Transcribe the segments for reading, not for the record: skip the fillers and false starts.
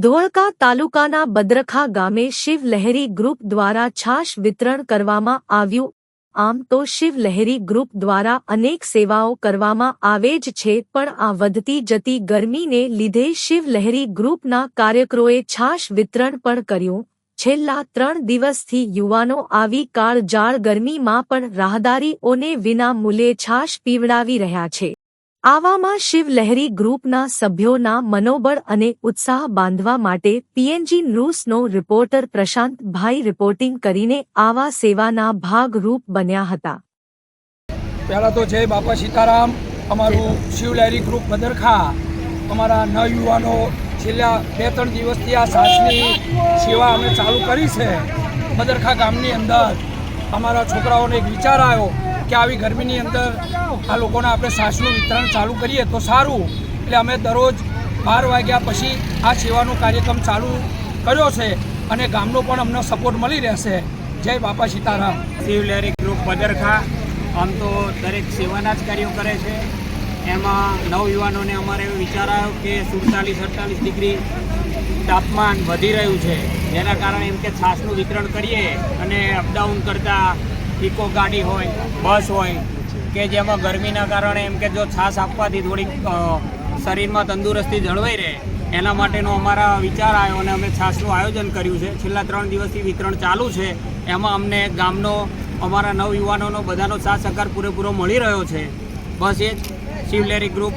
ધોળકા તાલુકાના બદરખા ગામે શિવ લહેરી ગ્રુપ દ્વારા છાશ વિતરણ કરવામાં આવ્યું। આમ તો શિવ લહેરી ગ્રુપ દ્વારા અનેક સેવાઓ કરવામાં આવે જ છે, પણ આ વધતી જતી ગરમીને લીધે શિવ લહેરી ગ્રુપના કાર્યકરોએ છાશ વિતરણ પણ કર્યું। છેલ્લા 3 દિવસથી યુવાનો આવી કાળઝાળ ગરમીમાં પણ રાહદારીઓને વિના મૂલ્યે છાશ પીવડાવી રહ્યા છે। આવામાં શિવ લહેરી ગ્રુપના સભ્યોના મનોબળ અને ઉત્સાહ બાંધવા માટે પીએનજી ન્યૂઝનો રિપોર્ટર પ્રશાંતભાઈ રિપોર્ટિંગ કરીને આવા સેવાના ભાગરૂપ બન્યા હતા। પહેલા તો જય બાપા સીતારામ। અમારું શિવ લહેરી ગ્રુપ બદરખા અમારા નવયુવાનો છેલ્લા 2-3 દિવસથી આ છાશની સેવા અમે ચાલુ કરી છે। બદરખા ગામની અંદર અમારા છોકરાઓને એક વિચાર આવ્યો કે આવી ગરમીની અંદર આ લોકોને આપણે છાશનું વિતરણ ચાલુ કરીએ તો સારું, એટલે અમે દરરોજ 12 વાગ્યા પછી આ સેવાનો કાર્યક્રમ ચાલુ કર્યો છે અને ગામનો પણ અમને સપોર્ટ મળી રહેશે। જય બાપા સીતારામ। શિવ લહેરી ગ્રુપ બદરખા આમ તો દરેક સેવાના જ કાર્યો કરે છે। એમાં નવયુવાનોને અમારે એવો વિચાર આવ્યો કે 47-48 ડિગ્રી તાપમાન વધી રહ્યું છે, જેના કારણે એમ કે છાશનું વિતરણ કરીએ અને અપડાઉન કરતા ઇકો ગાડી હોય, બસ હોય કે જેમાં ગરમીના કારણે એમ કે જો છાશ આપવાથી થોડીક શરીરમાં તંદુરસ્તી જળવાઈ રહે, એના માટેનો અમારા વિચાર આવ્યો અને અમે છાશનું આયોજન કર્યું છે। છેલ્લા 3 દિવસથી વિતરણ ચાલુ છે। એમાં અમને ગામનો અમારા નવયુવાનોનો બધાનો સાથ સહકાર પૂરેપૂરો મળી રહ્યો છે। બસ એ જ શિવ લહેરી ગ્રુપ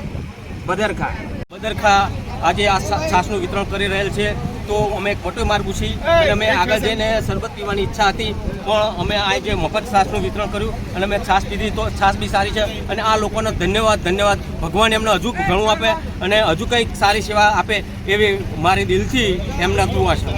બદરખા આજે આ છાશનું વિતરણ કરી રહેલ છે। તો અમે એક મોટો માર્ગ પૂછી અને અમે આગળ જઈને શરબત પીવાની ઈચ્છા હતી, પણ અમે આ જે મફત છાશનું વિતરણ કર્યું અને અમે છાશ પીધી તો છાશ બી સારી છે। અને આ લોકોનો ધન્યવાદ ભગવાન એમને હજુ ઘણું આપે અને હજુ કંઈક સારી સેવા આપે એવી મારી દિલથી એમને દુઆ છે।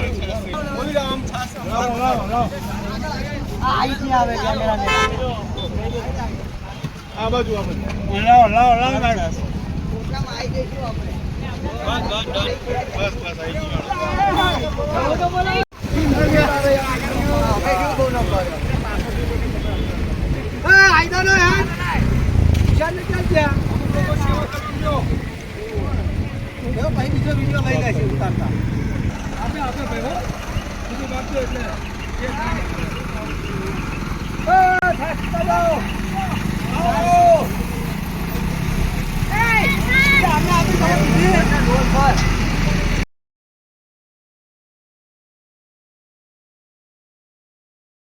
એટલે